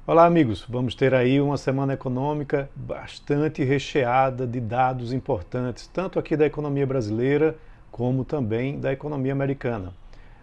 Olá, amigos. Vamos ter aí uma semana econômica bastante recheada de dados importantes, tanto aqui da economia brasileira como também da economia americana.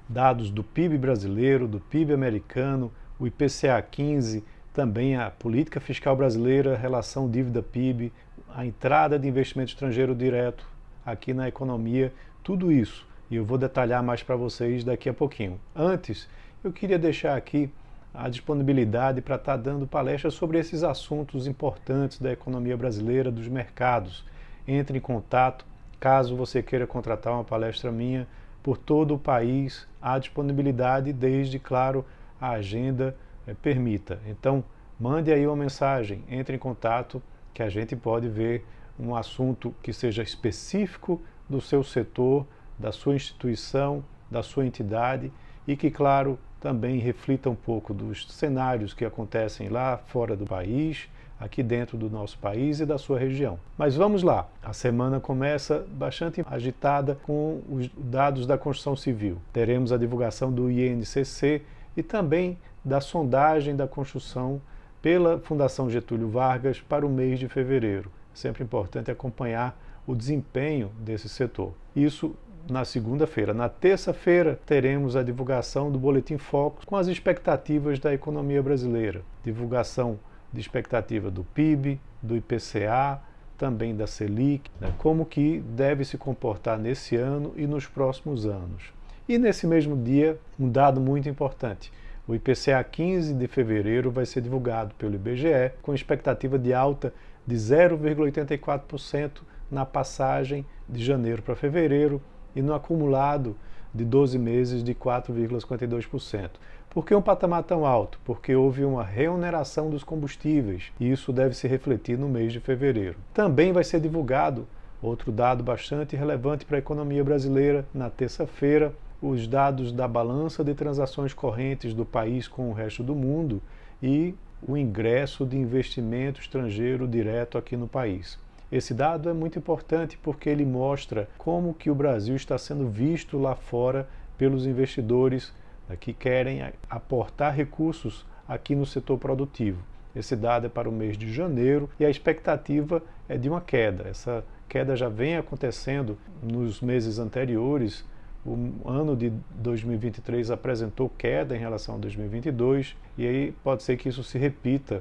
Dados do PIB brasileiro, do PIB americano, o IPCA 15, também a política fiscal brasileira, relação dívida-PIB, a entrada de investimento estrangeiro direto aqui na economia, tudo isso. E eu vou detalhar mais para vocês daqui a pouquinho. Antes, eu queria deixar aqui a disponibilidade para estar dando palestras sobre esses assuntos importantes da economia brasileira, dos mercados. Entre em contato, caso você queira contratar uma palestra minha por todo o país, há disponibilidade desde, claro, a agenda permita. Então, mande aí uma mensagem, entre em contato, que a gente pode ver um assunto que seja específico do seu setor, da sua instituição, da sua entidade e que, claro, também reflita um pouco dos cenários que acontecem lá fora do país, aqui dentro do nosso país e da sua região. Mas vamos lá, a semana começa bastante agitada com os dados da construção civil. Teremos a divulgação do INCC e também da sondagem da construção pela Fundação Getúlio Vargas para o mês de fevereiro. Sempre importante acompanhar o desempenho desse setor. Isso na segunda-feira. Na terça-feira, teremos a divulgação do Boletim Focus com as expectativas da economia brasileira. Divulgação de expectativa do PIB, do IPCA, também da Selic, como que deve se comportar nesse ano e nos próximos anos. E nesse mesmo dia, um dado muito importante. O IPCA 15 de fevereiro vai ser divulgado pelo IBGE com expectativa de alta de 0,84% na passagem de janeiro para fevereiro, e no acumulado de 12 meses de 4,52%. Por que um patamar tão alto? Porque houve uma reoneração dos combustíveis e isso deve se refletir no mês de fevereiro. Também vai ser divulgado outro dado bastante relevante para a economia brasileira na terça-feira, os dados da balança de transações correntes do país com o resto do mundo e o ingresso de investimento estrangeiro direto aqui no país. Esse dado é muito importante porque ele mostra como que o Brasil está sendo visto lá fora pelos investidores que querem aportar recursos aqui no setor produtivo. Esse dado é para o mês de janeiro e a expectativa é de uma queda. Essa queda já vem acontecendo nos meses anteriores. O ano de 2023 apresentou queda em relação a 2022 e aí pode ser que isso se repita,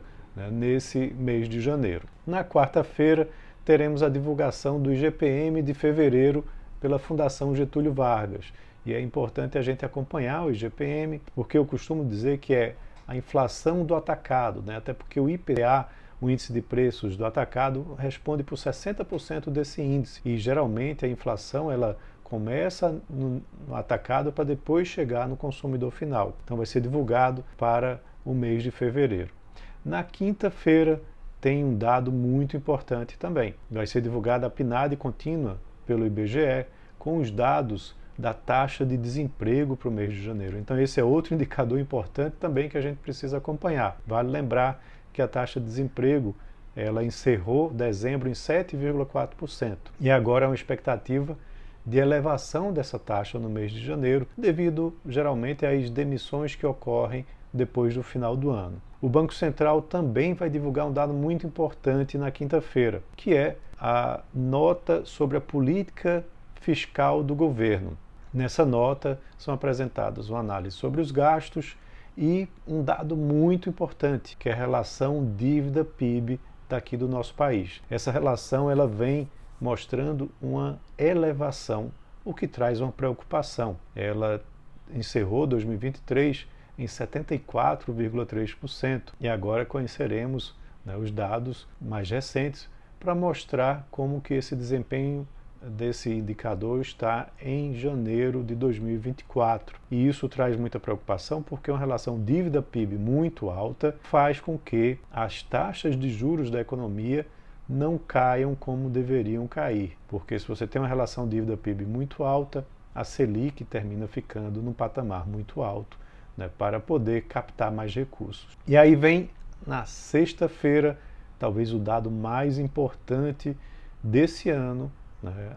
nesse mês de janeiro. Na quarta-feira, teremos a divulgação do IGPM de fevereiro pela Fundação Getúlio Vargas. E é importante a gente acompanhar o IGPM, porque eu costumo dizer que é a inflação do atacado, até porque o IPCA, o índice de preços do atacado, responde por 60% desse índice. E geralmente a inflação ela começa no atacado para depois chegar no consumidor final. Então vai ser divulgado para o mês de fevereiro. Na quinta-feira, tem um dado muito importante também. Vai ser divulgada a PNAD contínua pelo IBGE com os dados da taxa de desemprego para o mês de janeiro. Então esse é outro indicador importante também que a gente precisa acompanhar. Vale lembrar que a taxa de desemprego ela encerrou dezembro em 7,4%. E agora há uma expectativa de elevação dessa taxa no mês de janeiro, devido geralmente às demissões que ocorrem depois do final do ano. O Banco Central também vai divulgar um dado muito importante na quinta-feira, que é a nota sobre a política fiscal do governo. Nessa nota são apresentadas uma análise sobre os gastos e um dado muito importante, que é a relação dívida-PIB daqui do nosso país. Essa relação ela vem mostrando uma elevação, o que traz uma preocupação. Ela encerrou 2023 em 74,3% e agora conheceremos os dados mais recentes para mostrar como que esse desempenho desse indicador está em janeiro de 2024. E isso traz muita preocupação porque uma relação dívida-PIB muito alta faz com que as taxas de juros da economia não caiam como deveriam cair. Porque se você tem uma relação dívida-PIB muito alta, a Selic termina ficando num patamar muito alto, para poder captar mais recursos. E aí vem na sexta-feira, talvez o dado mais importante desse ano,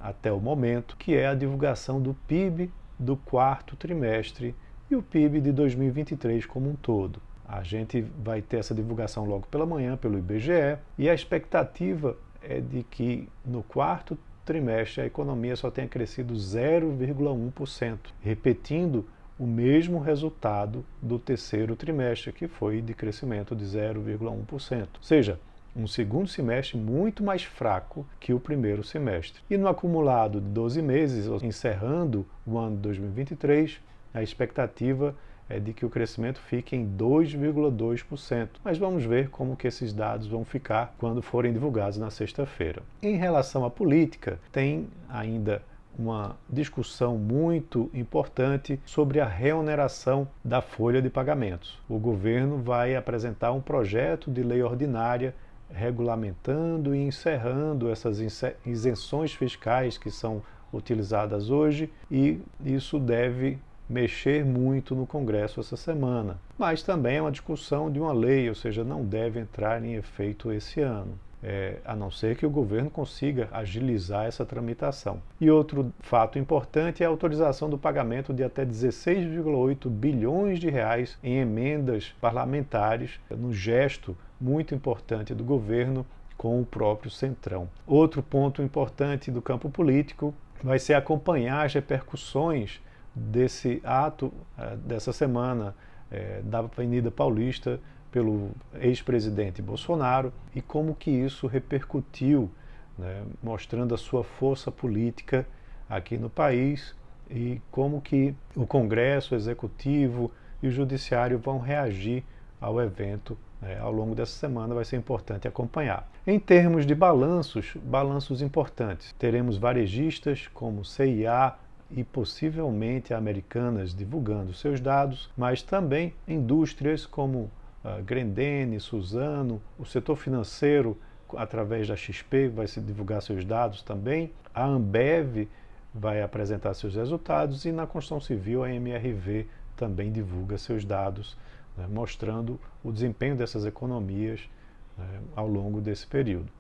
até o momento, que é a divulgação do PIB do quarto trimestre e o PIB de 2023 como um todo. A gente vai ter essa divulgação logo pela manhã pelo IBGE e a expectativa é de que no quarto trimestre a economia só tenha crescido 0,1%, repetindo o mesmo resultado do terceiro trimestre, que foi de crescimento de 0,1%. Ou seja, um segundo semestre muito mais fraco que o primeiro semestre. E no acumulado de 12 meses, encerrando o ano de 2023, a expectativa é de que o crescimento fique em 2,2%. Mas vamos ver como que esses dados vão ficar quando forem divulgados na sexta-feira. Em relação à política, tem ainda uma discussão muito importante sobre a reoneração da folha de pagamentos. O governo vai apresentar um projeto de lei ordinária regulamentando e encerrando essas isenções fiscais que são utilizadas hoje, e isso deve mexer muito no Congresso essa semana. Mas também é uma discussão de uma lei, ou seja, não deve entrar em efeito esse ano. A não ser que o governo consiga agilizar essa tramitação. E outro fato importante é a autorização do pagamento de até 16,8 bilhões de reais em emendas parlamentares, no gesto muito importante do governo com o próprio Centrão. Outro ponto importante do campo político vai ser acompanhar as repercussões desse ato dessa semana da Avenida Paulista pelo ex-presidente Bolsonaro e como que isso repercutiu, né, mostrando a sua força política aqui no país e como que o Congresso, o Executivo e o Judiciário vão reagir ao evento. Ao longo dessa semana vai ser importante acompanhar. Em termos de balanços importantes. Teremos varejistas como CIA e possivelmente Americanas divulgando seus dados, mas também indústrias como Grendene, Suzano, o setor financeiro através da XP vai se divulgar seus dados também, a Ambev vai apresentar seus resultados e na construção civil a MRV também divulga seus dados, né, mostrando o desempenho dessas economias, né, ao longo desse período.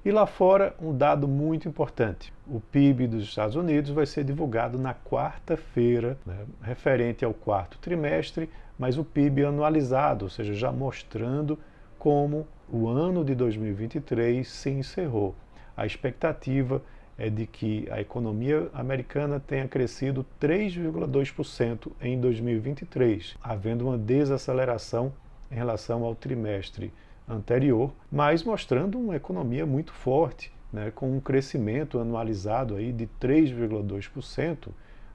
E lá fora, um dado muito importante. O PIB dos Estados Unidos vai ser divulgado na quarta-feira, né, referente ao quarto trimestre, mas o PIB anualizado, ou seja, já mostrando como o ano de 2023 se encerrou. A expectativa é de que a economia americana tenha crescido 3,2% em 2023, havendo uma desaceleração em relação ao trimestre anterior, mas mostrando uma economia muito forte, né, com um crescimento anualizado aí de 3,2%,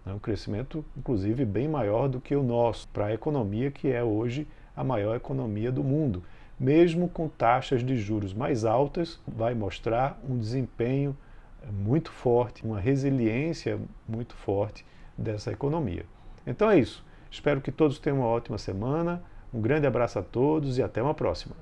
né, um crescimento inclusive bem maior do que o nosso, para a economia que é hoje a maior economia do mundo. Mesmo com taxas de juros mais altas, vai mostrar um desempenho muito forte, uma resiliência muito forte dessa economia. Então é isso. Espero que todos tenham uma ótima semana. Um grande abraço a todos e até uma próxima.